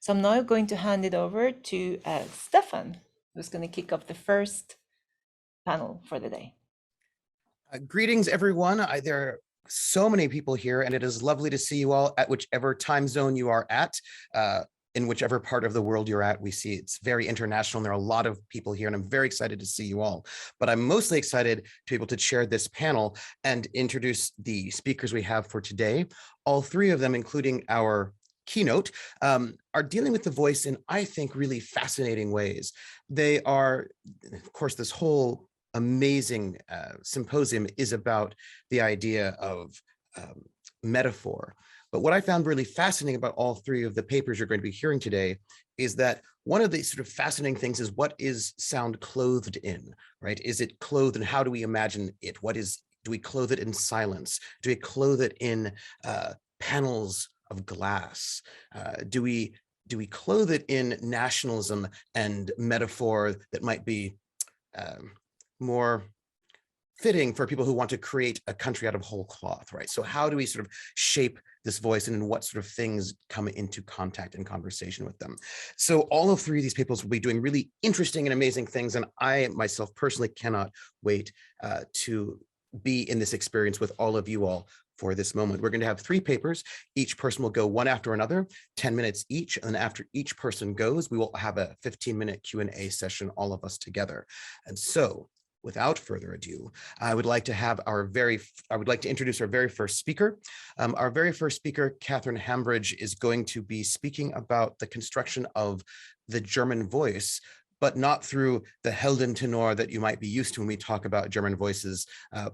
So I'm now going to hand it over to Stefan, who's going to kick off the first panel for the day. Greetings, everyone. There are so many people here, and it is lovely to see you all at whichever time zone you are at. In whichever part of the world you're at, we see it's very international, and there are a lot of people here, and I'm very excited to see you all. But I'm mostly excited to be able to chair this panel and introduce the speakers we have for today. All three of them, including our keynote, are dealing with the voice in, I think, really fascinating ways. They are, of course, this whole amazing symposium is about the idea of metaphor. But what I found really fascinating about all three of the papers you're going to be hearing today is that one of the sort of fascinating things is, what is sound clothed in, right? Is it clothed, and how do we imagine it? Do we clothe it in silence? Do we clothe it in panels of glass? Do we clothe it in nationalism and metaphor that might be more fitting for people who want to create a country out of whole cloth, right? So how do we sort of shape this voice, and in what sort of things come into contact and conversation with them? So all of three of these papers will be doing really interesting and amazing things, and I myself personally cannot wait to be in this experience with all of you all for this moment. We're going to have three papers. Each person will go one after another, 10 minutes each, and then after each person goes, we will have a 15-minute Q&A session, all of us together. And so, without further ado, I would like to introduce our very first speaker. Our very first speaker, Katherine Hambridge, is going to be speaking about the construction of the German voice, but not through the Heldentenor that you might be used to when we talk about German voices,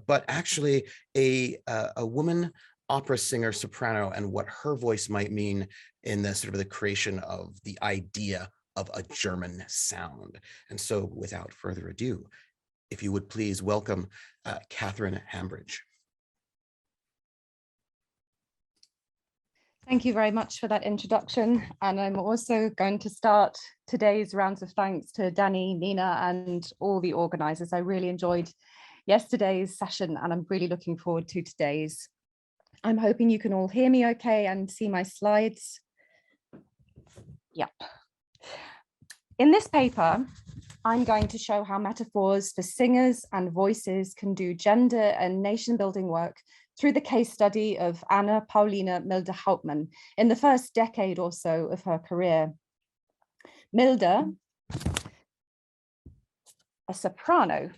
but actually a woman opera singer soprano, and what her voice might mean in the sort of the creation of the idea of a German sound. And so, without further ado, if you would please welcome Katherine Hambridge. Thank you very much for that introduction. And I'm also going to start today's rounds of thanks to Danny, Nina, and all the organizers. I really enjoyed yesterday's session, and I'm really looking forward to today's. I'm hoping you can all hear me okay and see my slides. Yep. In this paper, I'm going to show how metaphors for singers and voices can do gender and nation building work through the case study of Anna Paulina Milde-Hauptmann in the first decade or so of her career. Milde, a soprano,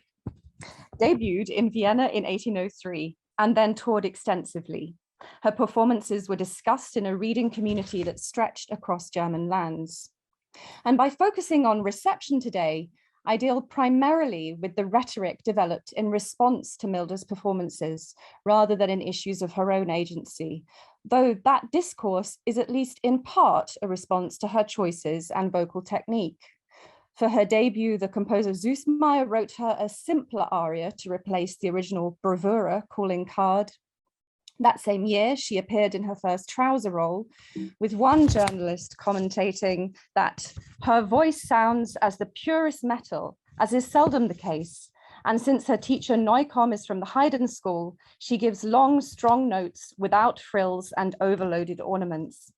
debuted in Vienna in 1803 and then toured extensively. Her performances were discussed in a reading community that stretched across German lands. And by focusing on reception today, I deal primarily with the rhetoric developed in response to Milde's performances, rather than in issues of her own agency, though that discourse is at least in part a response to her choices and vocal technique. For her debut, the composer Süssmayr wrote her a simpler aria to replace the original bravura calling card. That same year, she appeared in her first trouser role, with one journalist commentating that her voice sounds as the purest metal, as is seldom the case. And since her teacher Neukomm is from the Haydn school, she gives long, strong notes without frills and overloaded ornaments.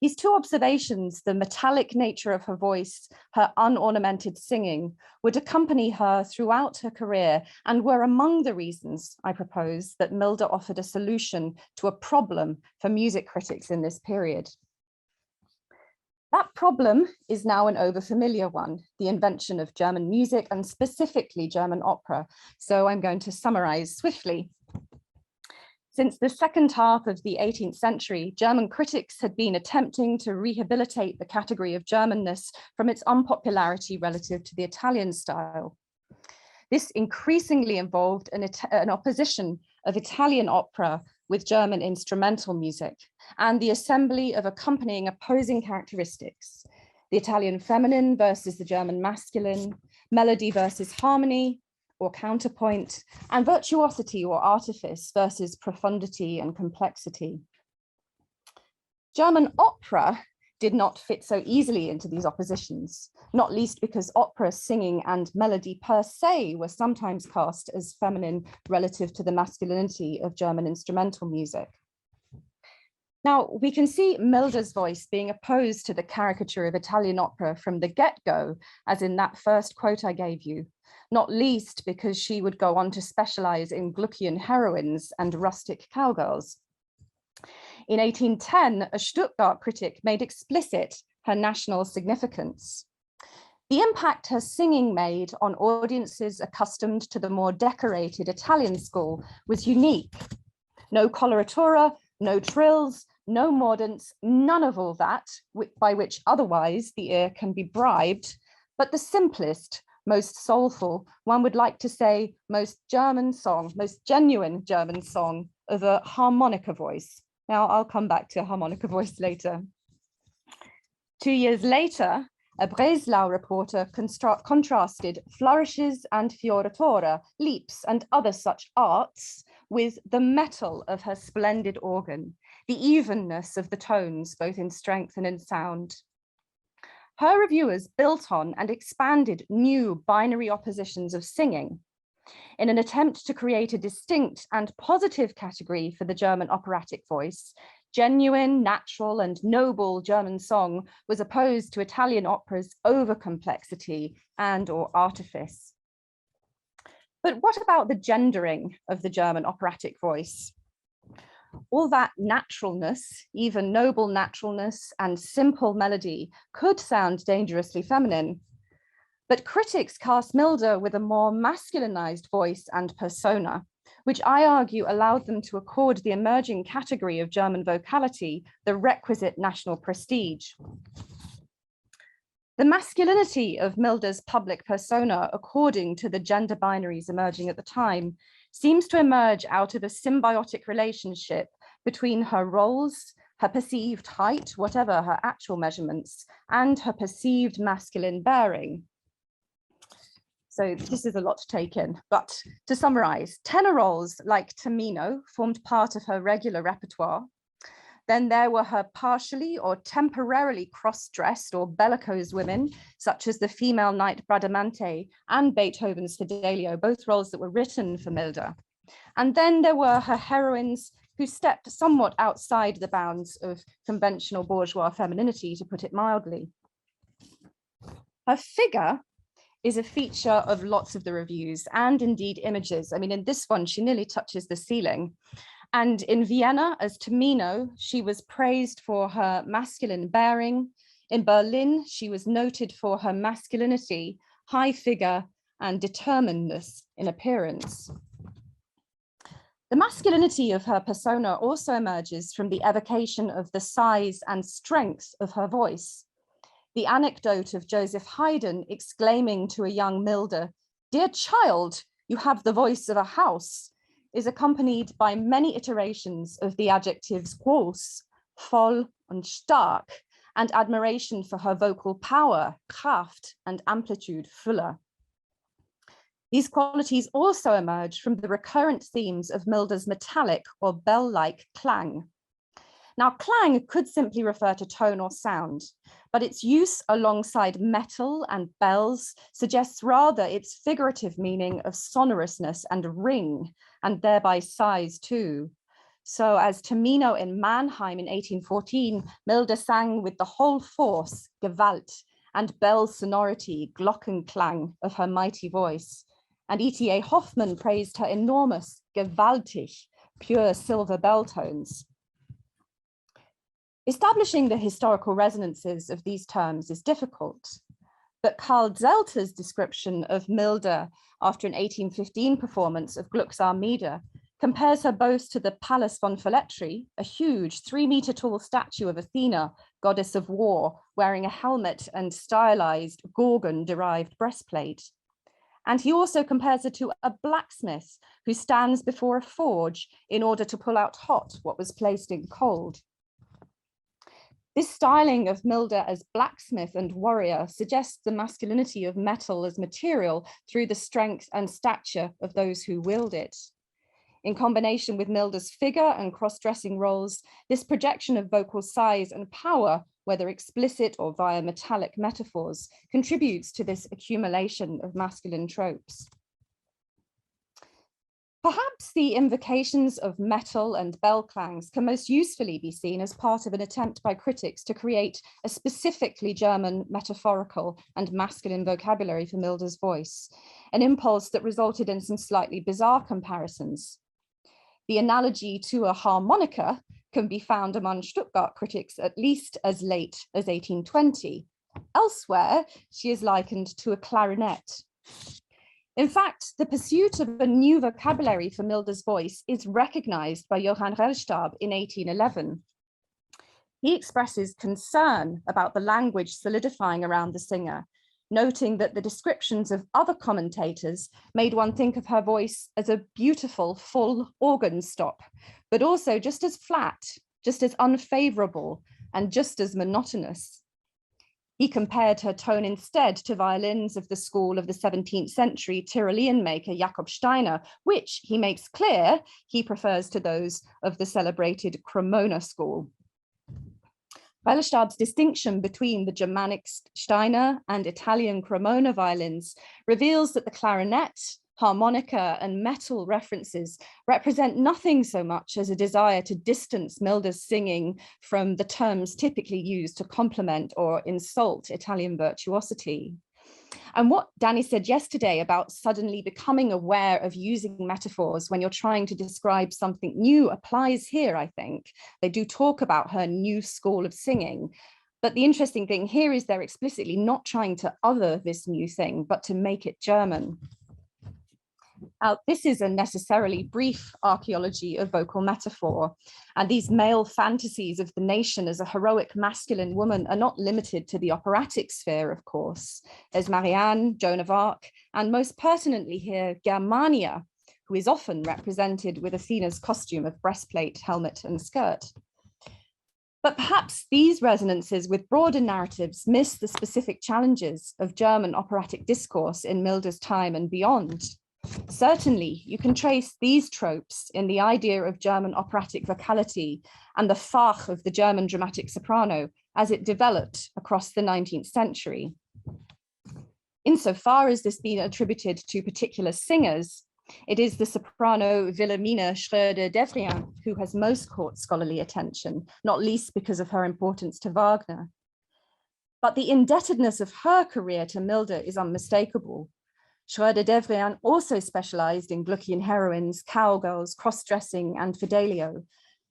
These two observations, the metallic nature of her voice, her unornamented singing, would accompany her throughout her career and were among the reasons, I propose, that Milde offered a solution to a problem for music critics in this period. That problem is now an overfamiliar one, the invention of German music and specifically German opera. So I'm going to summarize swiftly. Since the second half of the 18th century, German critics had been attempting to rehabilitate the category of Germanness from its unpopularity relative to the Italian style. This increasingly involved an opposition of Italian opera with German instrumental music and the assembly of accompanying opposing characteristics: the Italian feminine versus the German masculine, melody versus harmony, or counterpoint, and virtuosity or artifice versus profundity and complexity. German opera did not fit so easily into these oppositions, not least because opera singing and melody per se were sometimes cast as feminine relative to the masculinity of German instrumental music. Now, we can see Milder's voice being opposed to the caricature of Italian opera from the get-go, as in that first quote I gave you, not least because she would go on to specialize in Gluckian heroines and rustic cowgirls. In 1810, a Stuttgart critic made explicit her national significance. The impact her singing made on audiences accustomed to the more decorated Italian school was unique. No coloratura, no trills, no mordants, none of all that, by which otherwise the ear can be bribed, but the simplest, most soulful, one would like to say most German song, most genuine German song of a harmonica voice. Now I'll come back to harmonica voice later. 2 years later, a Breslau reporter contrasted flourishes and fioratura, leaps and other such arts with the metal of her splendid organ, the evenness of the tones, both in strength and in sound. Her reviewers built on and expanded new binary oppositions of singing in an attempt to create a distinct and positive category for the German operatic voice. Genuine, natural, and noble German song was opposed to Italian opera's overcomplexity and/or artifice. But what about the gendering of the German operatic voice? All that naturalness, even noble naturalness and simple melody, could sound dangerously feminine. But critics cast Milder with a more masculinized voice and persona, which I argue allowed them to accord the emerging category of German vocality the requisite national prestige. The masculinity of Milder's public persona, according to the gender binaries emerging at the time, seems to emerge out of a symbiotic relationship between her roles, her perceived height, whatever her actual measurements, and her perceived masculine bearing. So this is a lot to take in, but to summarize, tenor roles like Tamino formed part of her regular repertoire. Then there were her partially or temporarily cross-dressed or bellicose women, such as the female knight Bradamante and Beethoven's Fidelio, both roles that were written for Milder. And then there were her heroines who stepped somewhat outside the bounds of conventional bourgeois femininity, to put it mildly. Her figure is a feature of lots of the reviews and indeed images. I mean, in this one, she nearly touches the ceiling. And in Vienna, as Tamino, she was praised for her masculine bearing. In Berlin, she was noted for her masculinity, high figure, and determinedness in appearance. The masculinity of her persona also emerges from the evocation of the size and strength of her voice. The anecdote of Joseph Haydn exclaiming to a young Milder, "Dear child, you have the voice of a house," is accompanied by many iterations of the adjectives groß, voll, and stark, and admiration for her vocal power, Kraft, and amplitude, Fülle. These qualities also emerge from the recurrent themes of Milder's metallic or bell-like clang. Now, clang could simply refer to tone or sound, but its use alongside metal and bells suggests rather its figurative meaning of sonorousness and ring, and thereby size too. So as Tamino in Mannheim in 1814, Milder sang with the whole force, Gewalt, and bell sonority, Glockenklang, of her mighty voice. And E.T.A. Hoffmann praised her enormous, gewaltig, pure silver bell tones. Establishing the historical resonances of these terms is difficult, but Karl Zelter's description of Milder after an 1815 performance of Gluck's Armida compares her both to the Pallas von Feletri, a huge 3-meter tall statue of Athena, goddess of war, wearing a helmet and stylized Gorgon-derived breastplate. And he also compares her to a blacksmith who stands before a forge in order to pull out hot what was placed in cold. This styling of Milder as blacksmith and warrior suggests the masculinity of metal as material through the strength and stature of those who wield it. In combination with Milder's figure and cross-dressing roles, this projection of vocal size and power, whether explicit or via metallic metaphors, contributes to this accumulation of masculine tropes. Perhaps the invocations of metal and bell clangs can most usefully be seen as part of an attempt by critics to create a specifically German metaphorical and masculine vocabulary for Milder's voice, an impulse that resulted in some slightly bizarre comparisons. The analogy to a harmonica can be found among Stuttgart critics at least as late as 1820. Elsewhere, she is likened to a clarinet. In fact, the pursuit of a new vocabulary for Milder's voice is recognized by Johann Rellstab in 1811. He expresses concern about the language solidifying around the singer, noting that the descriptions of other commentators made one think of her voice as a beautiful, full organ stop, but also just as flat, just as unfavorable, and just as monotonous. He compared her tone instead to violins of the school of the 17th century Tyrolean maker Jakob Steiner, which he makes clear he prefers to those of the celebrated Cremona school. Rellstab's distinction between the Germanic Steiner and Italian Cremona violins reveals that the clarinet, harmonica, and metal references represent nothing so much as a desire to distance Milder's singing from the terms typically used to compliment or insult Italian virtuosity. And what Danny said yesterday about suddenly becoming aware of using metaphors when you're trying to describe something new applies here, I think. They do talk about her new school of singing. But the interesting thing here is they're explicitly not trying to other this new thing, but to make it German. This is a necessarily brief archaeology of vocal metaphor, and these male fantasies of the nation as a heroic masculine woman are not limited to the operatic sphere, of course. There's Marianne, Joan of Arc, and most pertinently here, Germania, who is often represented with Athena's costume of breastplate, helmet, and skirt. But perhaps these resonances with broader narratives miss the specific challenges of German operatic discourse in Milder's time and beyond. Certainly, you can trace these tropes in the idea of German operatic vocality and the Fach of the German dramatic soprano as it developed across the 19th century. Insofar as this being attributed to particular singers, it is the soprano Wilhelmine Schröder-Devrient who has most caught scholarly attention, not least because of her importance to Wagner. But the indebtedness of her career to Milder is unmistakable. Schröder-Devrient also specialized in Gluckian heroines, cowgirls, cross-dressing, and Fidelio.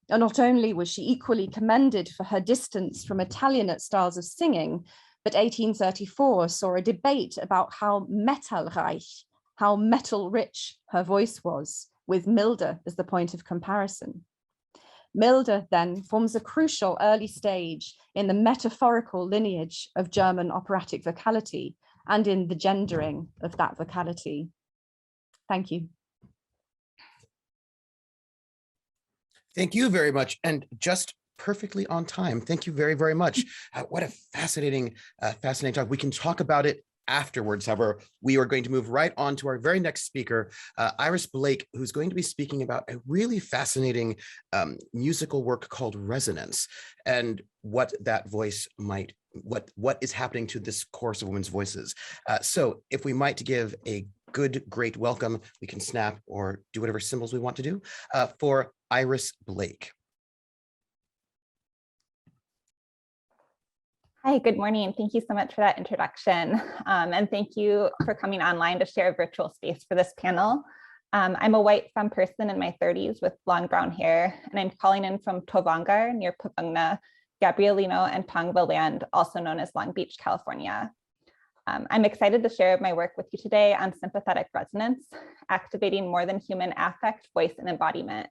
And not only was she equally commended for her distance from Italianate styles of singing, but 1834 saw a debate about how metalreich, how metal-rich her voice was, with Milder as the point of comparison. Milder then forms a crucial early stage in the metaphorical lineage of German operatic vocality, and in the gendering of that vocality. Thank you. Thank you very much. And just perfectly on time. Thank you very, very much. What a fascinating talk. We can talk about it afterwards. However, we are going to move right on to our very next speaker, Iris Blake, who's going to be speaking about a really fascinating musical work called Resonance and what that voice might what is happening to this chorus of women's voices. So if we might give a good, great welcome, we can snap or do whatever symbols we want to do for Iris Blake. Hi, good morning. Thank you so much for that introduction. And thank you for coming online to share a virtual space for this panel. I'm a white femme person in my 30s with blonde brown hair, and I'm calling in from Tovangar near Pavungna, Gabrielino and Tongva land, also known as Long Beach, California. I'm excited to share my work with you today on sympathetic resonance, activating more than human affect, voice, and embodiment.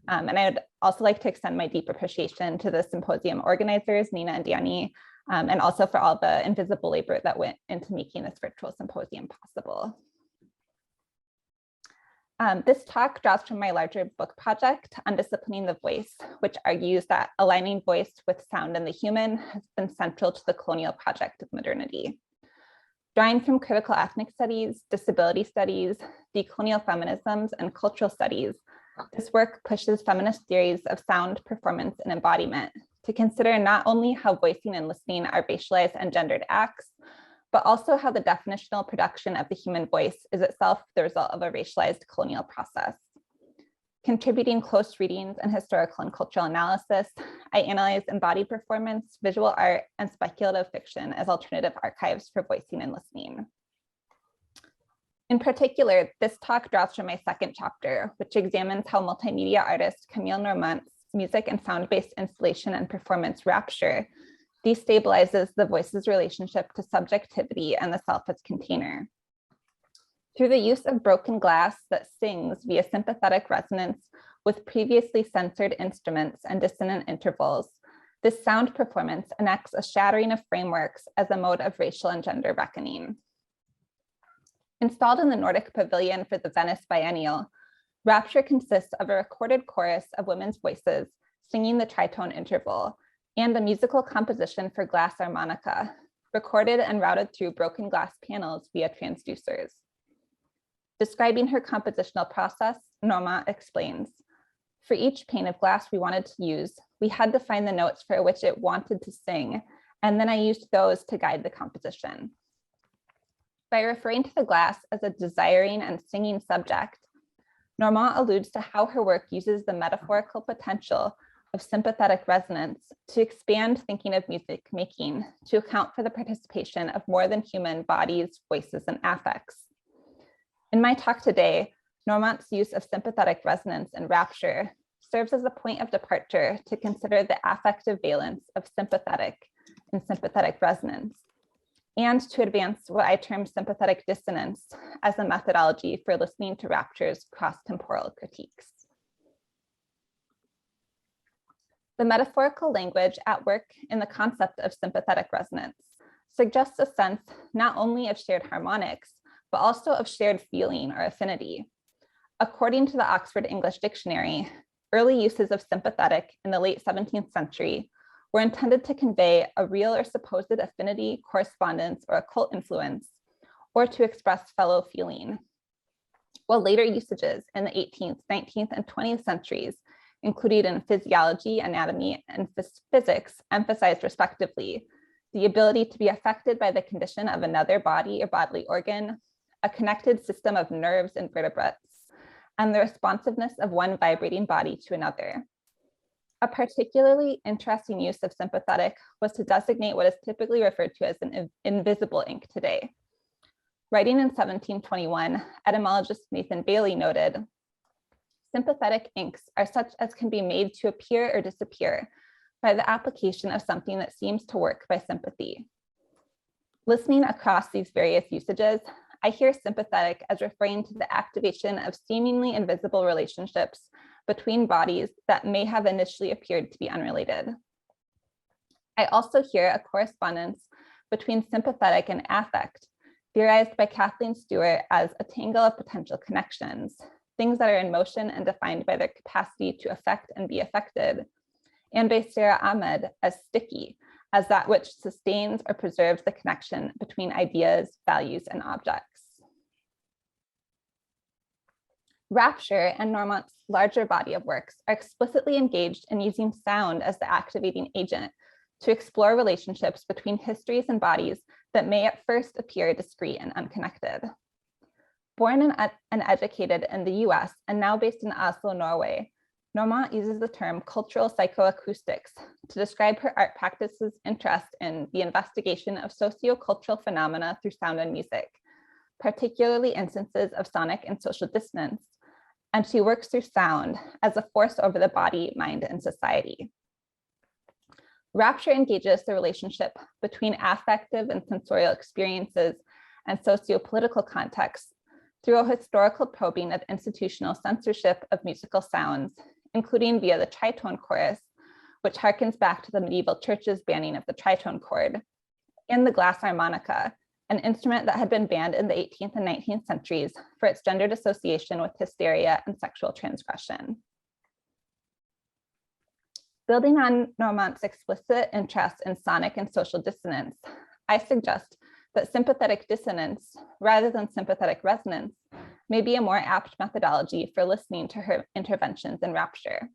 And I would also like to extend my deep appreciation to the symposium organizers, Nina and Danny, and also for all the invisible labor that went into making this virtual symposium possible. This talk draws from my larger book project, Undisciplining the Voice, which argues that aligning voice with sound and the human has been central to the colonial project of modernity. Drawing from critical ethnic studies, disability studies, decolonial feminisms, and cultural studies, this work pushes feminist theories of sound, performance, and embodiment to consider not only how voicing and listening are racialized and gendered acts, but also how the definitional production of the human voice is itself the result of a racialized colonial process. Contributing close readings and historical and cultural analysis, I analyze embodied performance, visual art, and speculative fiction as alternative archives for voicing and listening. In particular, this talk draws from my second chapter, which examines how multimedia artist Camille Normant's music and sound-based installation and performance Rapture destabilizes the voice's relationship to subjectivity and the self as container. Through the use of broken glass that sings via sympathetic resonance with previously censored instruments and dissonant intervals, this sound performance enacts a shattering of frameworks as a mode of racial and gender reckoning. Installed in the Nordic Pavilion for the Venice Biennial, Rapture consists of a recorded chorus of women's voices singing the tritone interval and a musical composition for glass harmonica, recorded and routed through broken glass panels via transducers. Describing her compositional process, Normant explains, "For each pane of glass we wanted to use, we had to find the notes for which it wanted to sing, and then I used those to guide the composition." By referring to the glass as a desiring and singing subject, Normant alludes to how her work uses the metaphorical potential of sympathetic resonance to expand thinking of music making to account for the participation of more than human bodies, voices, and affects. In my talk today, Normant's use of sympathetic resonance and Rapture serves as a point of departure to consider the affective valence of sympathetic and sympathetic resonance, and to advance what I term sympathetic dissonance as a methodology for listening to Rapture's cross-temporal critiques. The metaphorical language at work in the concept of sympathetic resonance suggests a sense not only of shared harmonics, but also of shared feeling or affinity. According to the Oxford English Dictionary, early uses of sympathetic in the late 17th century were intended to convey a real or supposed affinity, correspondence, or occult influence, or to express fellow feeling. While later usages in the 18th, 19th, and 20th centuries, included in physiology, anatomy, and physics, emphasized respectively the ability to be affected by the condition of another body or bodily organ, a connected system of nerves and vertebrates, and the responsiveness of one vibrating body to another. A particularly interesting use of sympathetic was to designate what is typically referred to as an invisible ink today. Writing in 1721, etymologist Nathan Bailey noted, "Sympathetic inks are such as can be made to appear or disappear by the application of something that seems to work by sympathy." Listening across these various usages, I hear sympathetic as referring to the activation of seemingly invisible relationships between bodies that may have initially appeared to be unrelated. I also hear a correspondence between sympathetic and affect, theorized by Kathleen Stewart as a tangle of potential connections, things that are in motion and defined by their capacity to affect and be affected, and by Sarah Ahmed as sticky, as that which sustains or preserves the connection between ideas, values, and objects. Rapture and Normant's larger body of works are explicitly engaged in using sound as the activating agent to explore relationships between histories and bodies that may at first appear discrete and unconnected. Born and educated in the US and now based in Oslo, Norway, Normant uses the term cultural psychoacoustics to describe her art practice's interest in the investigation of sociocultural phenomena through sound and music, particularly instances of sonic and social dissonance, and she works through sound as a force over the body, mind, and society. Rapture engages the relationship between affective and sensorial experiences and socio-political contexts through a historical probing of institutional censorship of musical sounds, including via the Tritone Chorus, which harkens back to the medieval church's banning of the tritone chord, and the glass harmonica, an instrument that had been banned in the 18th and 19th centuries for its gendered association with hysteria and sexual transgression. Building on Normant's explicit interest in sonic and social dissonance, I suggest that sympathetic dissonance, rather than sympathetic resonance, may be a more apt methodology for listening to her interventions in Rapture.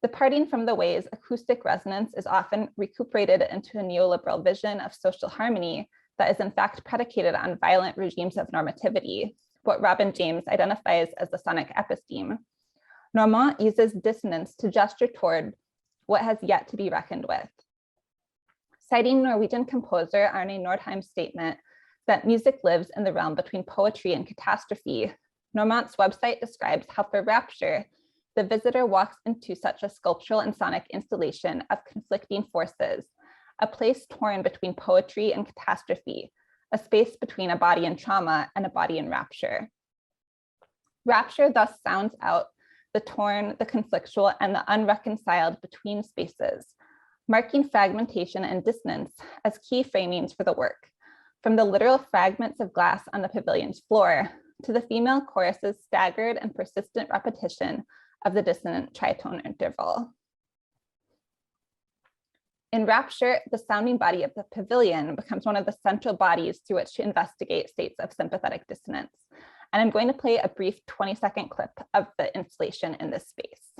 Departing from the ways acoustic resonance is often recuperated into a neoliberal vision of social harmony that is in fact predicated on violent regimes of normativity, what Robin James identifies as the sonic episteme, Normand uses dissonance to gesture toward what has yet to be reckoned with. Citing Norwegian composer Arne Nordheim's statement that music lives in the realm between poetry and catastrophe, Normand's website describes how for Rapture, the visitor walks into such a sculptural and sonic installation of conflicting forces, a place torn between poetry and catastrophe, a space between a body in trauma and a body in rapture. Rapture thus sounds out the torn, the conflictual, and the unreconciled between spaces, marking fragmentation and dissonance as key framings for the work, from the literal fragments of glass on the pavilion's floor to the female chorus's staggered and persistent repetition of the dissonant tritone interval. In Rapture, the sounding body of the pavilion becomes one of the central bodies through which to investigate states of sympathetic dissonance. And I'm going to play a brief 20-second clip of the installation in this space.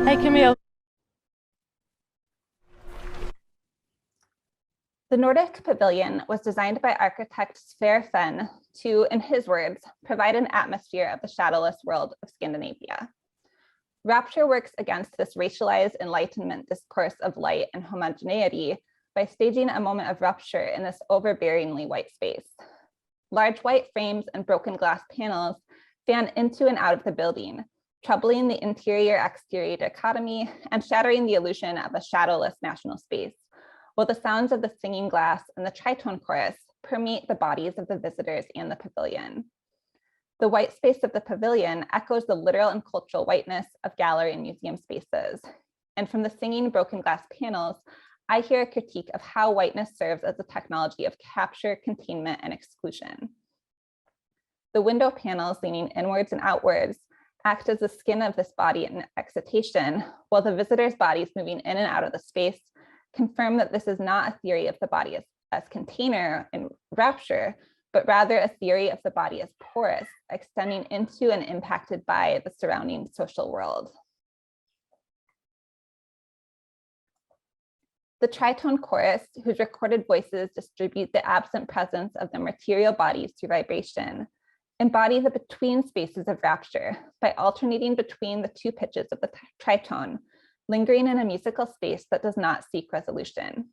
Hi, Camille. The Nordic Pavilion was designed by architect Sverre Fehn to, in his words, provide an atmosphere of the shadowless world of Scandinavia. Rapture works against this racialized Enlightenment discourse of light and homogeneity by staging a moment of rupture in this overbearingly white space. Large white frames and broken glass panels fan into and out of the building, troubling the interior-exterior dichotomy and shattering the illusion of a shadowless national space, while the sounds of the singing glass and the tritone chorus permeate the bodies of the visitors and the pavilion. The white space of the pavilion echoes the literal and cultural whiteness of gallery and museum spaces. And from the singing broken glass panels, I hear a critique of how whiteness serves as a technology of capture, containment, and exclusion. The window panels leaning inwards and outwards act as the skin of this body in excitation, while the visitors' bodies moving in and out of the space confirm that this is not a theory of the body as container in Rapture, but rather a theory of the body as porous, extending into and impacted by the surrounding social world. The tritone chorus, whose recorded voices distribute the absent presence of the material bodies through vibration, embody the between spaces of Rapture by alternating between the two pitches of the tritone, lingering in a musical space that does not seek resolution.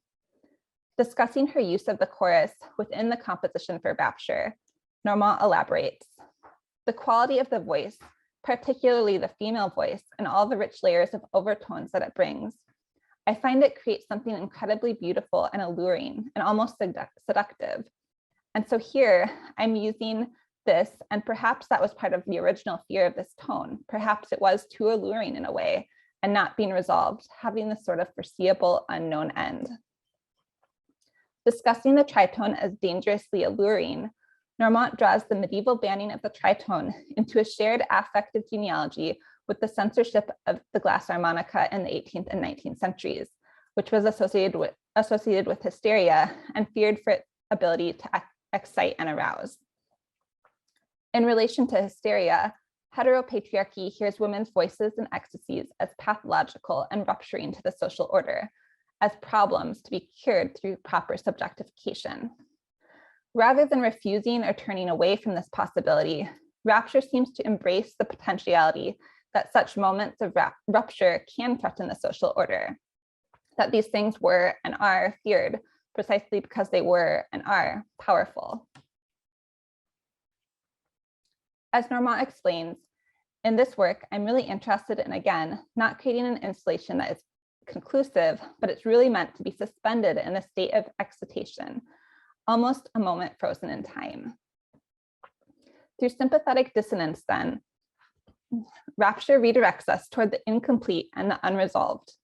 Discussing her use of the chorus within the composition for Rapture, Normand elaborates. The quality of the voice, particularly the female voice, and all the rich layers of overtones that it brings, I find it creates something incredibly beautiful and alluring and almost seductive. And so here I'm using this, and perhaps that was part of the original fear of this tone. Perhaps it was too alluring in a way and not being resolved, having this sort of foreseeable unknown end. Discussing the tritone as dangerously alluring, Normand draws the medieval banning of the tritone into a shared affective genealogy with the censorship of the glass harmonica in the 18th and 19th centuries, which was associated with hysteria and feared for its ability to excite and arouse. In relation to hysteria, heteropatriarchy hears women's voices and ecstasies as pathological and rupturing to the social order, as problems to be cured through proper subjectification. Rather than refusing or turning away from this possibility, Rapture seems to embrace the potentiality that such moments of rupture can threaten the social order, that these things were and are feared precisely because they were and are powerful. As Normand explains, in this work, I'm really interested in, again, not creating an installation that is conclusive, but it's really meant to be suspended in a state of excitation, almost a moment frozen in time. Through sympathetic dissonance, then, Rapture redirects us toward the incomplete and the unresolved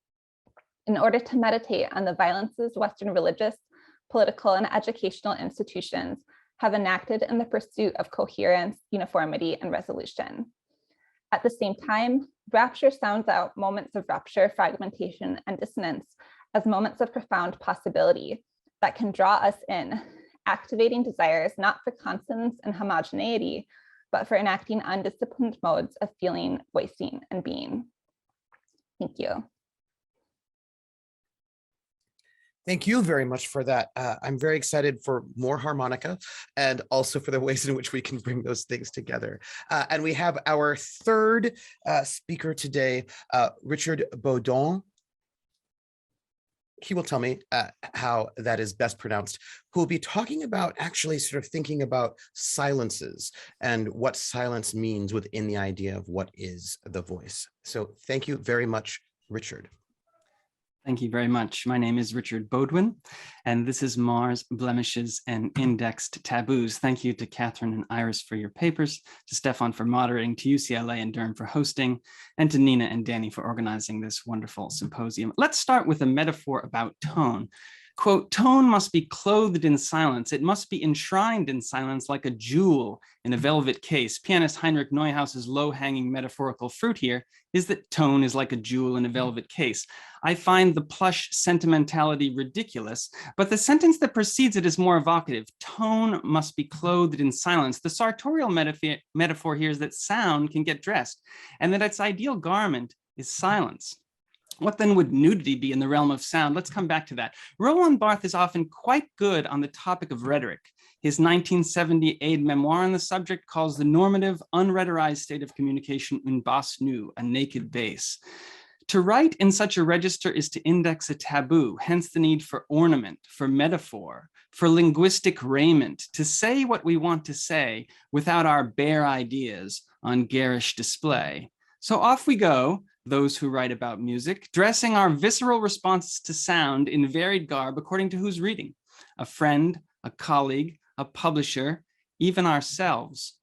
in order to meditate on the violences Western religious, political, and educational institutions have enacted in the pursuit of coherence, uniformity, and resolution. At the same time, rapture sounds out moments of rupture, fragmentation, and dissonance as moments of profound possibility that can draw us in, activating desires not for consonance and homogeneity, but for enacting undisciplined modes of feeling, voicing, and being. Thank you. Thank you very much for that. I'm very excited for more harmonica and also for the ways in which we can bring those things together. And we have our third speaker today, Richard Baudong. He will tell me how that is best pronounced, who will be talking about actually sort of thinking about silences and what silence means within the idea of what is the voice. So thank you very much, Richard. Thank you very much. My name is Richard Bodwin, and this is Mars, Blemishes, and Indexed Taboos. Thank you to Katherine and Iris for your papers, to Stephan for moderating, to UCLA and Durham for hosting, and to Nina and Danny for organizing this wonderful symposium. Let's start with a metaphor about tone. Quote, tone must be clothed in silence. It must be enshrined in silence like a jewel in a velvet case. Pianist Heinrich Neuhaus's low-hanging metaphorical fruit here is that tone is like a jewel in a velvet case. I find the plush sentimentality ridiculous, but the sentence that precedes it is more evocative. Tone must be clothed in silence. The sartorial metaphor here is that sound can get dressed and that its ideal garment is silence. What then would nudity be in the realm of sound? Let's come back to that. Roland Barthes is often quite good on the topic of rhetoric. His 1978 memoir on the subject calls the normative, unrhetorized state of communication une basse nue, a naked bass. To write in such a register is to index a taboo, hence the need for ornament, for metaphor, for linguistic raiment, to say what we want to say without our bare ideas on garish display. So off we go, those who write about music, dressing our visceral responses to sound in varied garb according to who's reading, a friend, a colleague, a publisher, even ourselves.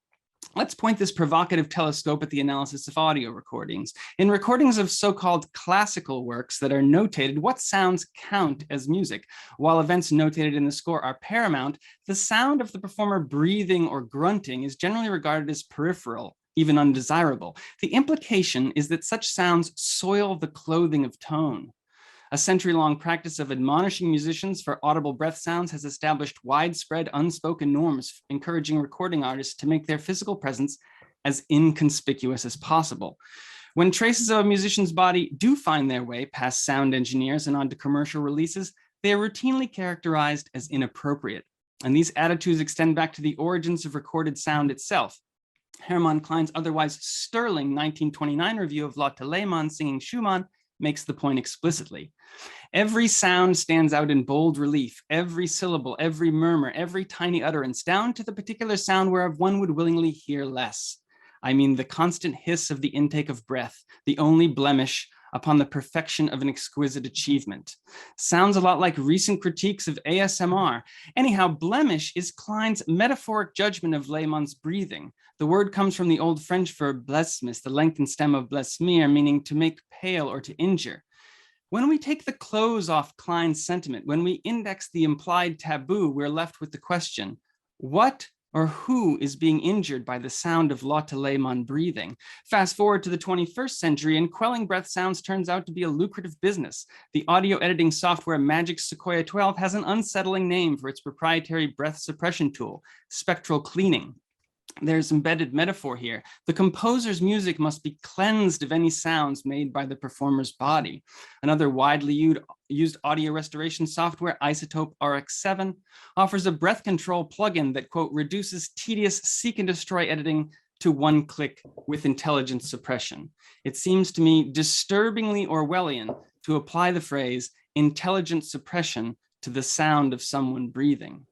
Let's point this provocative telescope at the analysis of audio recordings. In recordings of so-called classical works that are notated, what sounds count as music? While events notated in the score are paramount, the sound of the performer breathing or grunting is generally regarded as peripheral, even undesirable. The implication is that such sounds soil the clothing of tone. A century-long practice of admonishing musicians for audible breath sounds has established widespread unspoken norms, encouraging recording artists to make their physical presence as inconspicuous as possible. When traces of a musician's body do find their way past sound engineers and onto commercial releases, they are routinely characterized as inappropriate. And these attitudes extend back to the origins of recorded sound itself. Hermann Klein's otherwise sterling 1929 review of Lotte Lehmann singing Schumann makes the point explicitly. Every sound stands out in bold relief, every syllable, every murmur, every tiny utterance, down to the particular sound whereof one would willingly hear less. I mean the constant hiss of the intake of breath, the only blemish upon the perfection of an exquisite achievement. Sounds a lot like recent critiques of ASMR. Anyhow, blemish is Klein's metaphoric judgment of Lehmann's breathing. The word comes from the old French verb blesmis, the lengthened stem of blesmir, meaning to make pale or to injure. When we take the clothes off Klein's sentiment, when we index the implied taboo, we're left with the question, what or who is being injured by the sound of Lotte Lehmann breathing? Fast forward to the 21st century and quelling breath sounds turns out to be a lucrative business. The audio editing software Magic Sequoia 12 has an unsettling name for its proprietary breath suppression tool, spectral cleaning. There's embedded metaphor here. The composer's music must be cleansed of any sounds made by the performer's body. Another widely used audio restoration software, Isotope RX7, offers a breath control plugin that, quote, reduces tedious seek and destroy editing to one click with intelligent suppression. It seems to me disturbingly Orwellian to apply the phrase intelligent suppression to the sound of someone breathing.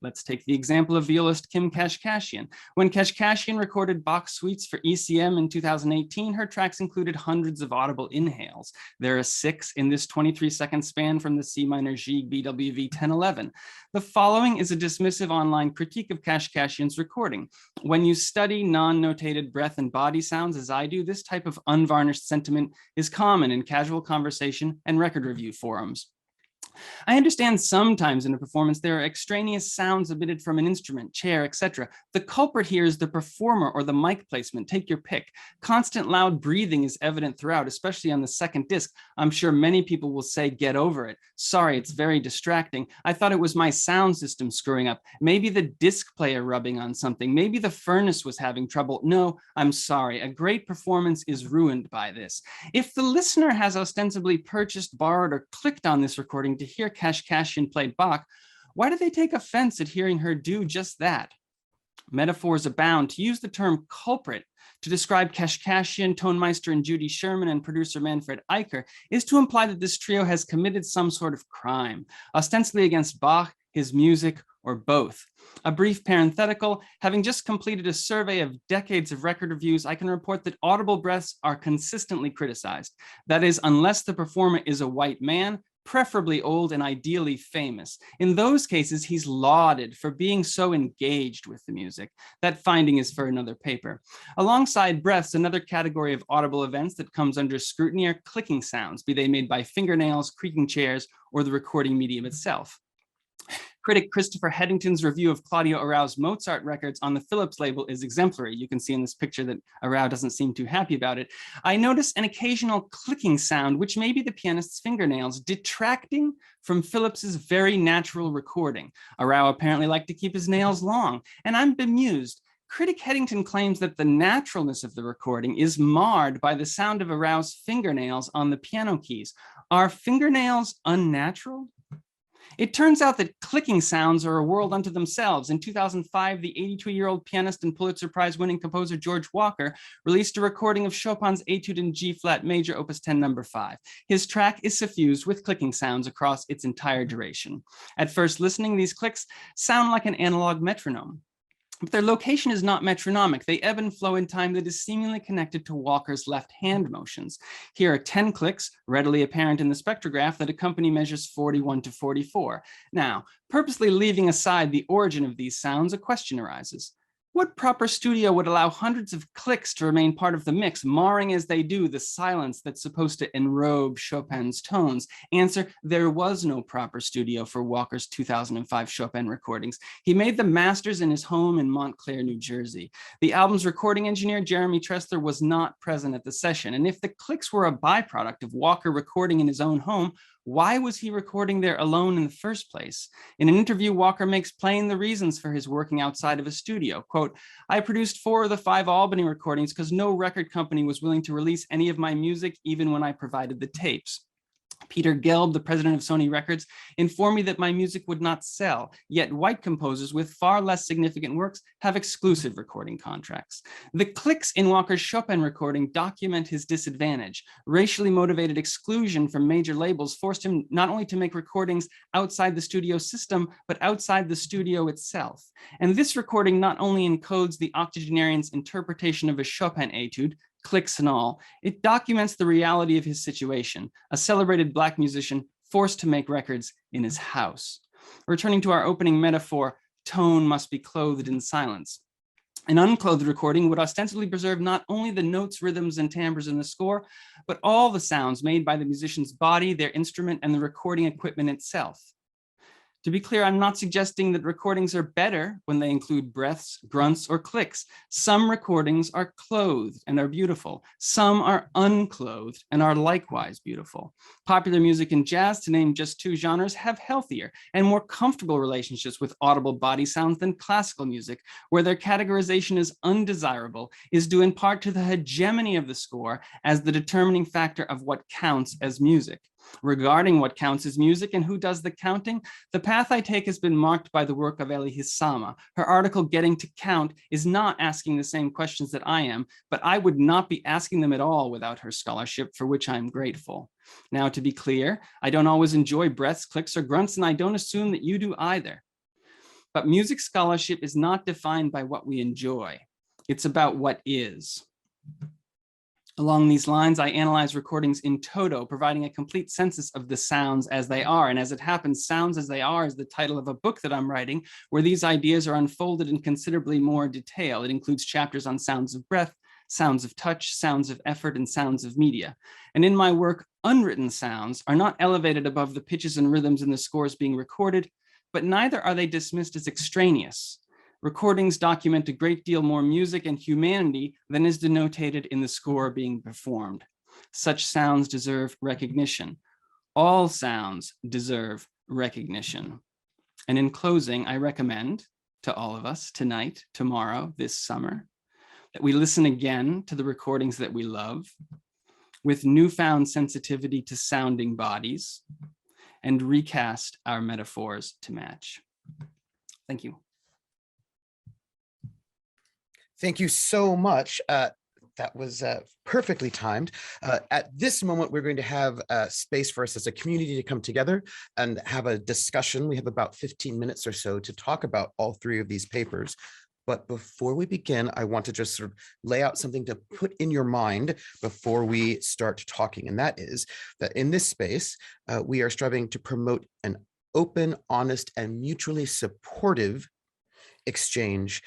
Let's take the example of violist Kim Kashkashian. When Kashkashian recorded Bach suites for ECM in 2018, her tracks included hundreds of audible inhales. There are 6 in this 23-second span from the C minor Gigue BWV 1011. The following is a dismissive online critique of Kashkashian's recording. When you study non-notated breath and body sounds as I do, this type of unvarnished sentiment is common in casual conversation and record review forums. I understand sometimes in a performance there are extraneous sounds emitted from an instrument, chair, etc. The culprit here is the performer or the mic placement, take your pick. Constant loud breathing is evident throughout, especially on the second disc. I'm sure many people will say, get over it. Sorry, it's very distracting. I thought it was my sound system screwing up. Maybe the disc player rubbing on something. Maybe the furnace was having trouble. No, I'm sorry. A great performance is ruined by this. If the listener has ostensibly purchased, borrowed, or clicked on this recording to hear Kashkashian play Bach, why do they take offense at hearing her do just that? Metaphors abound. To use the term culprit to describe Kashkashian, Tonmeister, and Judy Sherman and producer Manfred Eicher is to imply that this trio has committed some sort of crime, ostensibly against Bach, his music, or both. A brief parenthetical, having just completed a survey of decades of record reviews, I can report that audible breaths are consistently criticized. That is, unless the performer is a white man, preferably old and ideally famous. In those cases, he's lauded for being so engaged with the music. That finding is for another paper. Alongside breaths, another category of audible events that comes under scrutiny are clicking sounds, be they made by fingernails, creaking chairs, or the recording medium itself. Critic Christopher Headington's review of Claudio Arau's Mozart records on the Philips label is exemplary. You can see in this picture that Arau doesn't seem too happy about it. I notice an occasional clicking sound, which may be the pianist's fingernails, detracting from Philips's very natural recording. Arau apparently liked to keep his nails long, and I'm bemused. Critic Headington claims that the naturalness of the recording is marred by the sound of Arau's fingernails on the piano keys. Are fingernails unnatural? It turns out that clicking sounds are a world unto themselves. In 2005, the 82-year-old pianist and Pulitzer Prize-winning composer George Walker released a recording of Chopin's Etude in G-flat major, opus 10, number 5. His track is suffused with clicking sounds across its entire duration. At first listening, these clicks sound like an analog metronome. But their location is not metronomic. They ebb and flow in time that is seemingly connected to Walker's left hand motions. Here are 10 clicks, readily apparent in the spectrograph, that accompany measures 41 to 44. Now, purposely leaving aside the origin of these sounds, a question arises. What proper studio would allow hundreds of clicks to remain part of the mix, marring as they do the silence that's supposed to enrobe Chopin's tones? Answer, there was no proper studio for Walker's 2005 Chopin recordings. He made the masters in his home in Montclair, New Jersey. The album's recording engineer, Jeremy Tressler, was not present at the session. And if the clicks were a byproduct of Walker recording in his own home, why was he recording there alone in the first place? In an interview, Walker makes plain the reasons for his working outside of a studio. Quote, I produced 4 of the 5 Albany recordings because no record company was willing to release any of my music, even when I provided the tapes. Peter Gelb, the president of Sony Records, informed me that my music would not sell, yet white composers with far less significant works have exclusive recording contracts. The clicks in Walker's Chopin recording document his disadvantage. Racially motivated exclusion from major labels forced him not only to make recordings outside the studio system, but outside the studio itself. And this recording not only encodes the octogenarian's interpretation of a Chopin etude, clicks and all, it documents the reality of his situation, a celebrated Black musician forced to make records in his house. Returning to our opening metaphor, tone must be clothed in silence. An unclothed recording would ostensibly preserve not only the notes, rhythms, and timbres in the score, but all the sounds made by the musician's body, their instrument, and the recording equipment itself. To be clear, I'm not suggesting that recordings are better when they include breaths, grunts, or clicks. Some recordings are clothed and are beautiful. Some are unclothed and are likewise beautiful. Popular music and jazz, to name just 2 genres, have healthier and more comfortable relationships with audible body sounds than classical music, where their categorization is undesirable, is due in part to the hegemony of the score as the determining factor of what counts as music. Regarding what counts as music and who does the counting, the path I take has been marked by the work of Elie Hissama. Her article, Getting to Count, is not asking the same questions that I am, but I would not be asking them at all without her scholarship, for which I am grateful. Now, to be clear, I don't always enjoy breaths, clicks, or grunts, and I don't assume that you do either. But music scholarship is not defined by what we enjoy. It's about what is. Along these lines, I analyze recordings in toto, providing a complete census of the sounds as they are. And as it happens, Sounds as They Are is the title of a book that I'm writing, where these ideas are unfolded in considerably more detail. It includes chapters on sounds of breath, sounds of touch, sounds of effort, and sounds of media. And in my work, unwritten sounds are not elevated above the pitches and rhythms in the scores being recorded, but neither are they dismissed as extraneous. Recordings document a great deal more music and humanity than is denotated in the score being performed. Such sounds deserve recognition. All sounds deserve recognition. And in closing, I recommend to all of us tonight, tomorrow, this summer, that we listen again to the recordings that we love with newfound sensitivity to sounding bodies and recast our metaphors to match. Thank you. Thank you so much. That was perfectly timed. At this moment, we're going to have space for us as a community to come together and have a discussion. We have about 15 minutes or so to talk about all three of these papers. But before we begin, I want to just sort of lay out something to put in your mind before we start talking. And that is that in this space, we are striving to promote an open, honest, and mutually supportive exchange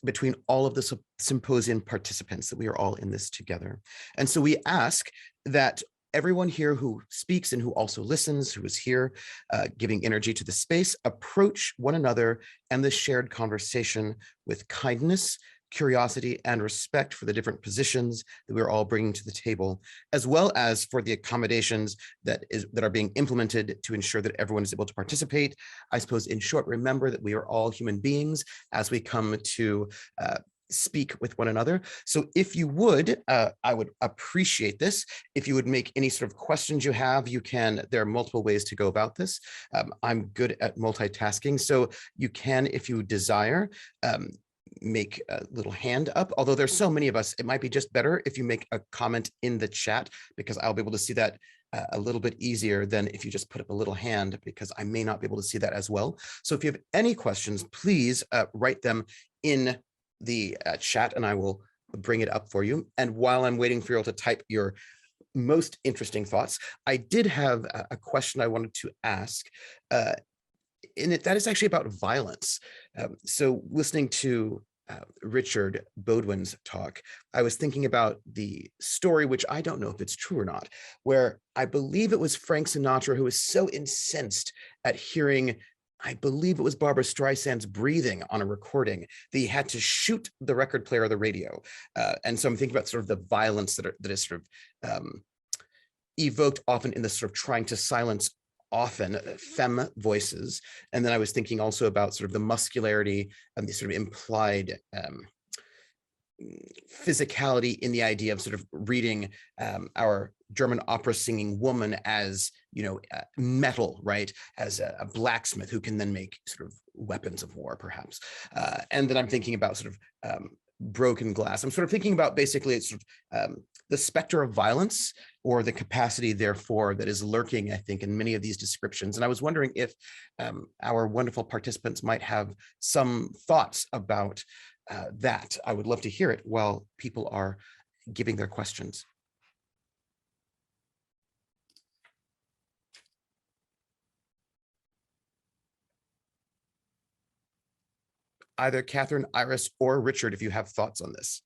between all of the symposium participants, that we are all in this together. And so we ask that everyone here who speaks and who also listens, who is here giving energy to the space, approach one another and the shared conversation with kindness, curiosity, and respect for the different positions that we're all bringing to the table, as well as for the accommodations that are being implemented to ensure that everyone is able to participate. I suppose, in short, remember that we are all human beings as we come to speak with one another. So if you would, I would appreciate this. If you would make any sort of questions you have, you can. There are multiple ways to go about this. I'm good at multitasking, so you can, if you desire, make a little hand up. Although there's so many of us, it might be just better if you make a comment in the chat, because I'll be able to see that a little bit easier than if you just put up a little hand, because I may not be able to see that as well. So if you have any questions, please write them in the chat and I will bring it up for you. And while I'm waiting for you all to type your most interesting thoughts, I did have a question I wanted to ask. That is actually about violence. So listening to Richard Bodwin's talk, I was thinking about the story, which I don't know if it's true or not, where I believe it was Frank Sinatra who was so incensed at hearing, I believe it was Barbra Streisand's breathing on a recording, that he had to shoot the record player or the radio. And so I'm thinking about sort of the violence that is sort of evoked often in this sort of trying to silence often femme voices. And then I was thinking also about sort of the muscularity and the sort of implied physicality in the idea of sort of reading our German opera singing woman as, you know, metal, right? As a blacksmith who can then make sort of weapons of war, perhaps. And then I'm thinking about sort of broken glass. I'm sort of thinking about basically it's sort of the specter of violence, or the capacity, therefore, that is lurking, I think, in many of these descriptions. And I was wondering if our wonderful participants might have some thoughts about that. I would love to hear it while people are giving their questions. Either Catherine, Iris, or Richard, if you have thoughts on this.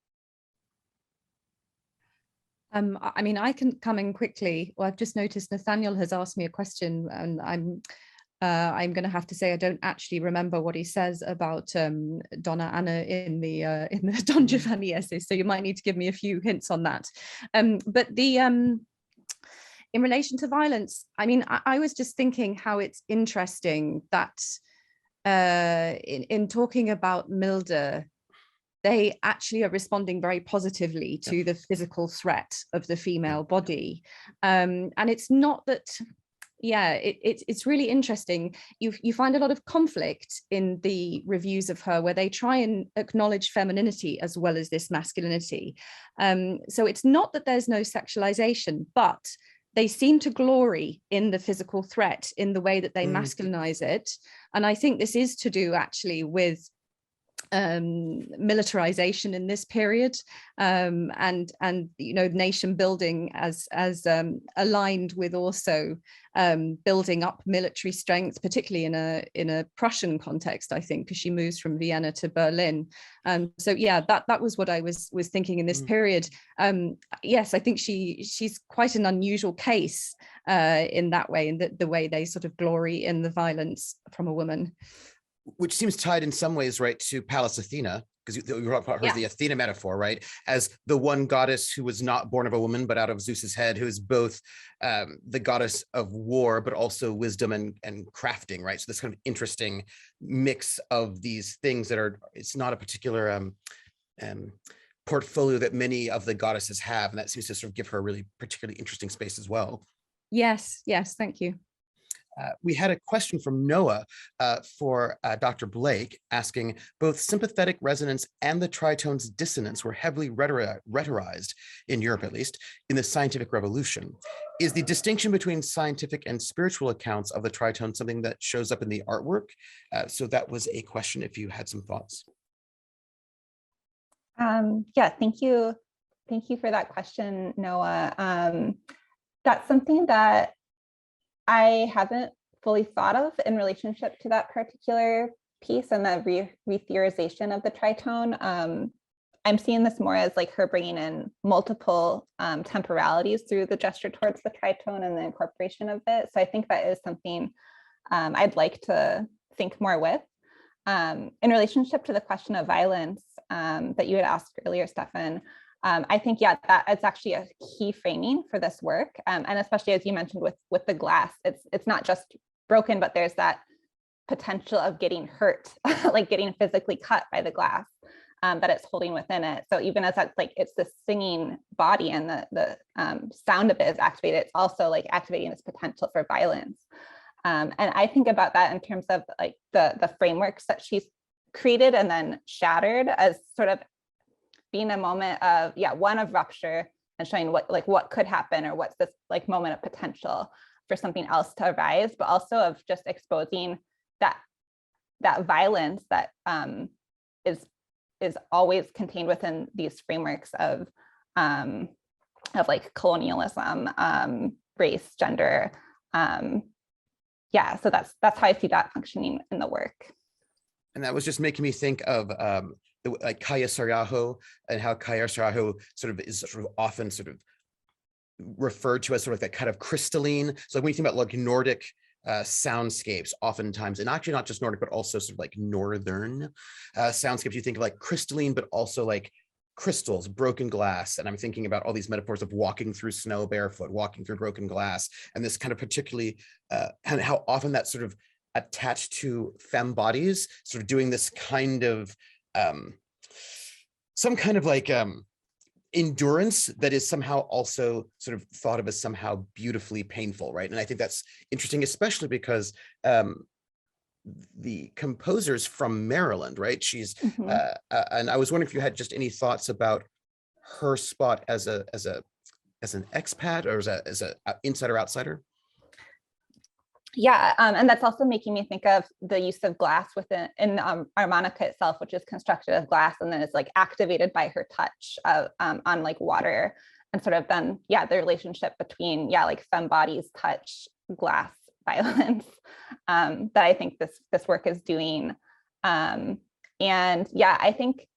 I mean, I can come in quickly. Well, I've just noticed Nathaniel has asked me a question, and I'm going to have to say I don't actually remember what he says about Donna Anna in the Don Giovanni essay. So you might need to give me a few hints on that. But the in relation to violence, I mean, I was just thinking how it's interesting that in talking about Milder, they actually are responding very positively to the physical threat of the female body. And it's not that, yeah, it's really interesting. You find a lot of conflict in the reviews of her where they try and acknowledge femininity as well as this masculinity. So it's not that there's no sexualization, but they seem to glory in the physical threat in the way that they masculinize it. And I think this is to do actually with militarization in this period, and nation building as aligned with also building up military strength, particularly in a Prussian context, I think, because she moves from Vienna to Berlin. So yeah, that was what I was thinking in this period. Yes, I think she's quite an unusual case in that way, in the way they sort of glory in the violence from a woman. Which seems tied in some ways, right, to Pallas Athena, because we were talking about her, the Athena metaphor, right, as the one goddess who was not born of a woman, but out of Zeus's head, who is both the goddess of war, but also wisdom and crafting, right? So this kind of interesting mix of these things that are, it's not a particular portfolio that many of the goddesses have, and that seems to sort of give her a really particularly interesting space as well. Yes, thank you. We had a question from Noah for Dr. Blake, asking, both sympathetic resonance and the tritone's dissonance were heavily rhetorized, in Europe at least, in the scientific revolution. Is the distinction between scientific and spiritual accounts of the tritone something that shows up in the artwork? So that was a question, if you had some thoughts. Yeah, thank you. Thank you for that question, Noah. That's something that I haven't fully thought of in relationship to that particular piece and the re-theorization of the tritone. I'm seeing this more as like her bringing in multiple temporalities through the gesture towards the tritone and the incorporation of it. So I think that is something I'd like to think more with. In relationship to the question of violence that you had asked earlier, Stefan, I think, yeah, that it's actually a key framing for this work. And especially as you mentioned with the glass, it's not just broken, but there's that potential of getting hurt, like getting physically cut by the glass that it's holding within it. So even as that's like, it's the singing body and the sound of it is activated, it's also like activating this potential for violence. And I think about that in terms of like the frameworks that she's created and then shattered as sort of being a moment of, one of rupture and showing what could happen, or what's this like moment of potential for something else to arise, but also of just exposing that violence that is always contained within these frameworks of like colonialism, race, gender. So that's how I see that functioning in the work. And that was just making me think of like Kaya Saryaho, and how Kaya Saryaho sort of is sort of often sort of referred to as sort of that kind of crystalline. So like when you think about like Nordic soundscapes, oftentimes, and actually not just Nordic, but also sort of like Northern soundscapes, you think of like crystalline, but also like crystals, broken glass. And I'm thinking about all these metaphors of walking through snow barefoot, walking through broken glass, and this kind of particularly, and how often that's sort of attached to femme bodies, sort of doing this kind of some kind of like endurance that is somehow also sort of thought of as somehow beautifully painful, right? And I think that's interesting, especially because the composer's from Maryland, right? She's and I was wondering if you had just any thoughts about her spot as an expat, or as a insider outsider. Yeah, and that's also making me think of the use of glass in the harmonica itself, which is constructed of glass and then is like activated by her touch on like water, and sort of then, the relationship between, like femme bodies, touch, glass, violence, that I think this work is doing. And I think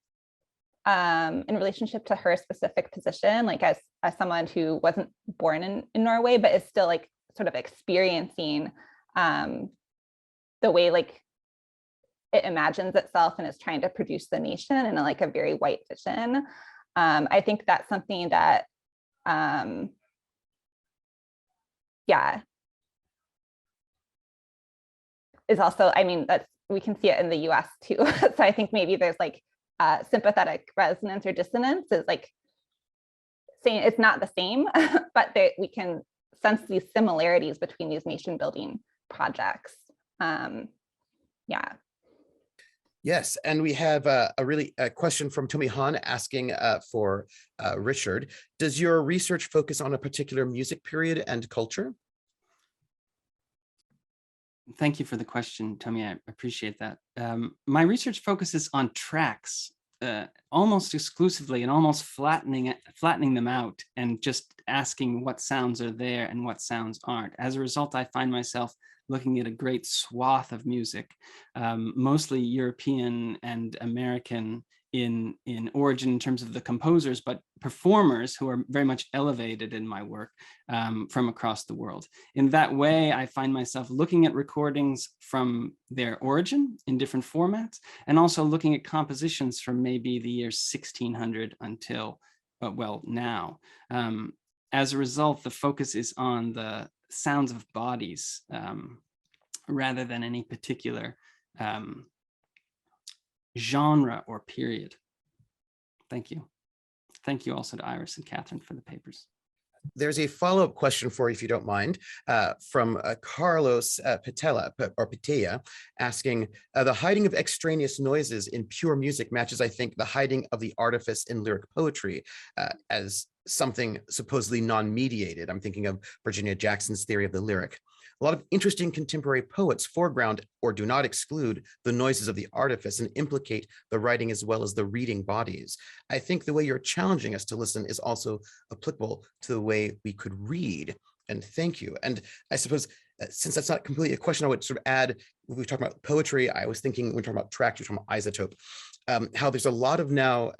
in relationship to her specific position, like as someone who wasn't born in Norway, but is still like sort of experiencing the way like it imagines itself and is trying to produce the nation in like a very white vision. I think that's something that is also, I mean, we can see it in the US too. So I think maybe there's like sympathetic resonance or dissonance is like saying it's not the same, but we can sense these similarities between these nation building projects. Yes, and we have a question from Tomi Han asking for Richard. Does your research focus on a particular music period and culture? Thank you for the question, Tommy. I appreciate that. My research focuses on tracks almost exclusively, and almost flattening them out and just asking what sounds are there and what sounds aren't. As a result, I find myself looking at a great swath of music, mostly European and American in origin in terms of the composers, but performers who are very much elevated in my work from across the world. In that way, I find myself looking at recordings from their origin in different formats, and also looking at compositions from maybe the year 1600 until, well, now. As a result, the focus is on the sounds of bodies rather than any particular genre or period. Thank you. Thank you also to Iris and Catherine for the papers. There's a follow-up question for you, if you don't mind, from Carlos Petella, asking, the hiding of extraneous noises in pure music matches, I think, the hiding of the artifice in lyric poetry as something supposedly non-mediated. I'm thinking of Virginia Jackson's theory of the lyric. A lot of interesting contemporary poets foreground or do not exclude the noises of the artifice and implicate the writing as well as the reading bodies. I think the way you're challenging us to listen is also applicable to the way we could read. And thank you. And I suppose since that's not completely a question, I would sort of add, when we talk about poetry, I was thinking when we're talking about tracks, we're talking about isotope, how there's a lot of now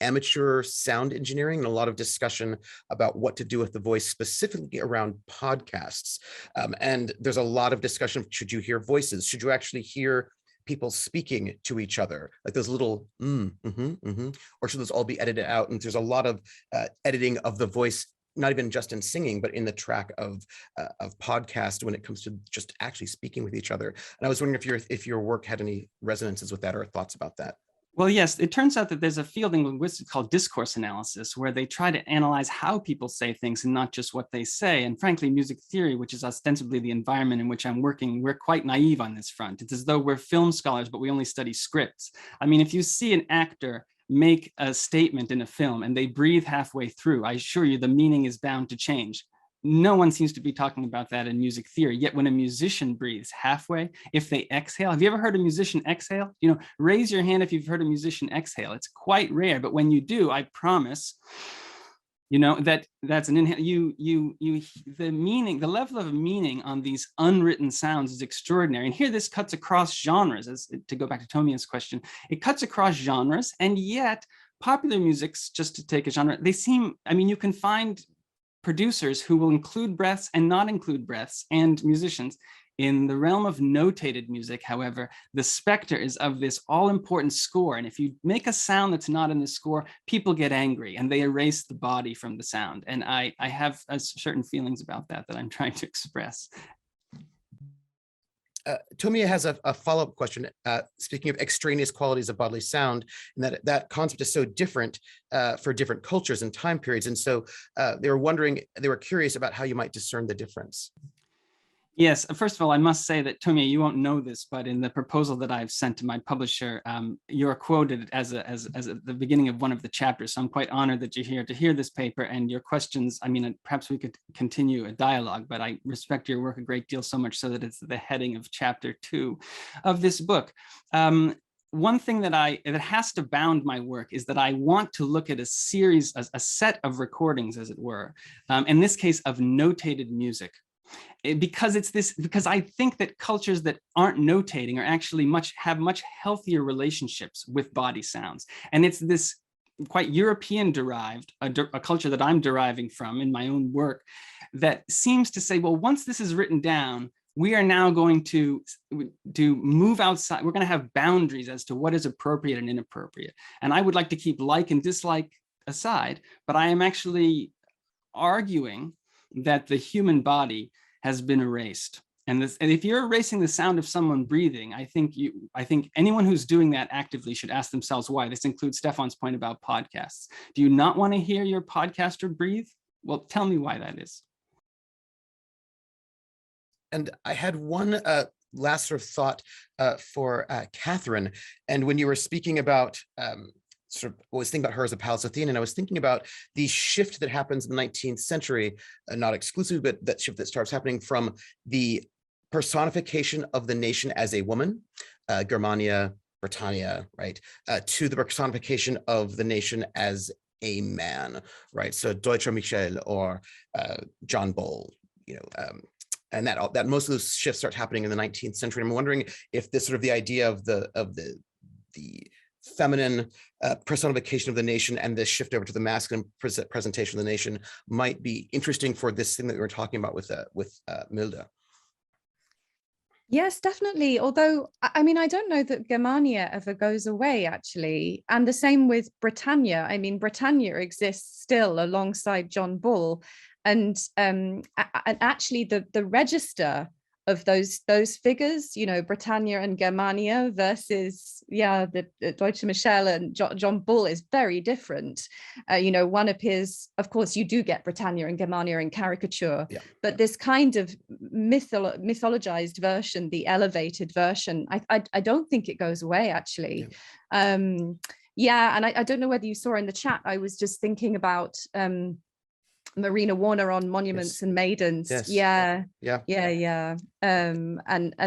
amateur sound engineering and a lot of discussion about what to do with the voice, specifically around podcasts. And there's a lot of discussion of, should you hear voices? Should you actually hear people speaking to each other, like those little or should those all be edited out? And there's a lot of editing of the voice, not even just in singing, but in the track of podcast when it comes to just actually speaking with each other. And I was wondering if your work had any resonances with that or thoughts about that. Well, yes, it turns out that there's a field in linguistics called discourse analysis, where they try to analyze how people say things and not just what they say. And frankly, music theory, which is ostensibly the environment in which I'm working, we're quite naive on this front. It's as though we're film scholars, but we only study scripts. I mean, if you see an actor make a statement in a film and they breathe halfway through, I assure you the meaning is bound to change. No one seems to be talking about that in music theory. Yet when a musician breathes halfway, if they exhale, have you ever heard a musician exhale? You know, raise your hand if you've heard a musician exhale. It's quite rare, but when you do, I promise, you know, that's an inhale. The meaning, the level of meaning on these unwritten sounds is extraordinary. And here this cuts across genres, as to go back to Tomia's question, it cuts across genres, and yet popular music's, just to take a genre, they seem, I mean, you can find producers who will include breaths and not include breaths, and musicians. In the realm of notated music, however, the specter is of this all-important score. And if you make a sound that's not in the score, people get angry and they erase the body from the sound. And I have certain feelings about that I'm trying to express. Tomia has a follow-up question. Speaking of extraneous qualities of bodily sound, and that concept is so different for different cultures and time periods. And so they were curious about how you might discern the difference. Yes, first of all, I must say that, Tomia, you won't know this, but in the proposal that I've sent to my publisher, you're quoted as at the beginning of one of the chapters. So I'm quite honored that you're here to hear this paper, and your questions, I mean, perhaps we could continue a dialogue, but I respect your work a great deal, so much so that it's the heading of chapter 2 of this book. One thing that has to bound my work is that I want to look at a series, a set of recordings, as it were, in this case of notated music. Because I think that cultures that aren't notating are actually have much healthier relationships with body sounds. And it's this quite European derived, a culture that I'm deriving from in my own work, that seems to say, well, once this is written down, we are now going to move outside. We're going to have boundaries as to what is appropriate and inappropriate. And I would like to keep like and dislike aside, but I am actually arguing that the human body has been erased. And if you're erasing the sound of someone breathing, I think anyone who's doing that actively should ask themselves why. This includes Stephan's point about podcasts. Do you not want to hear your podcaster breathe? Well, tell me why that is. And I had one last sort of thought for Catherine. And when you were speaking about I was thinking about her as a Palestinian, and I was thinking about the shift that happens in the 19th century, not exclusively, but that shift that starts happening from the personification of the nation as a woman, Germania, Britannia, right, to the personification of the nation as a man, right? So Deutscher Michel or John Bull, and that most of those shifts start happening in the 19th century. I'm wondering if this sort of the idea of the feminine personification of the nation and this shift over to the masculine presentation of the nation might be interesting for this thing that we were talking about with Milda. Yes, definitely. Although, I mean, I don't know that Germania ever goes away, actually. And the same with Britannia. I mean, Britannia exists still alongside John Bull. And actually, the register of those figures, Britannia and Germania versus, the Deutsche Michel and John Bull is very different. One appears, of course, you do get Britannia and Germania in caricature, but this kind of mythologized version, the elevated version, I don't think it goes away, actually. And I don't know whether you saw in the chat, I was just thinking about Marina Warner on monuments and maidens. And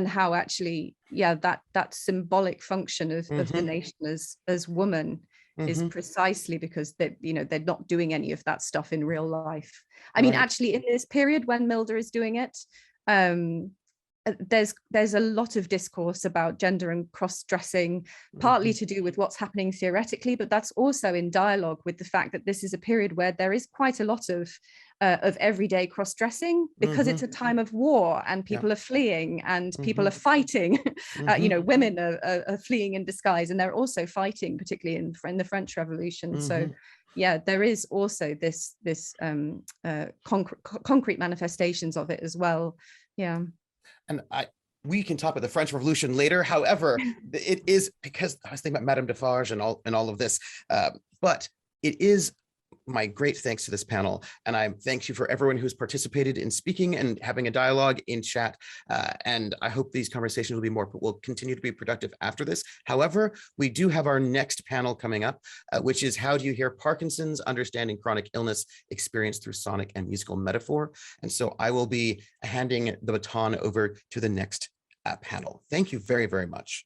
how actually that symbolic function of the nation as woman is precisely because they're not doing any of that stuff in real life. I mean, actually, in this period when Milda is doing it, there's a lot of discourse about gender and cross-dressing, partly to do with what's happening theoretically, but that's also in dialogue with the fact that this is a period where there is quite a lot of everyday cross-dressing because it's a time of war and people are fleeing and people are fighting. Women are fleeing in disguise and they're also fighting, particularly in the French Revolution. So there is also this concrete manifestations of it as well. And we can talk about the French Revolution later. However, it is because I was thinking about Madame Defarge and all of this, but it is my great thanks to this panel. And I thank you for everyone who's participated in speaking and having a dialogue in chat. And I hope these conversations will continue to be productive after this. However, we do have our next panel coming up, which is how do you hear Parkinson's, understanding chronic illness experienced through sonic and musical metaphor. And so I will be handing the baton over to the next panel. Thank you very, very much.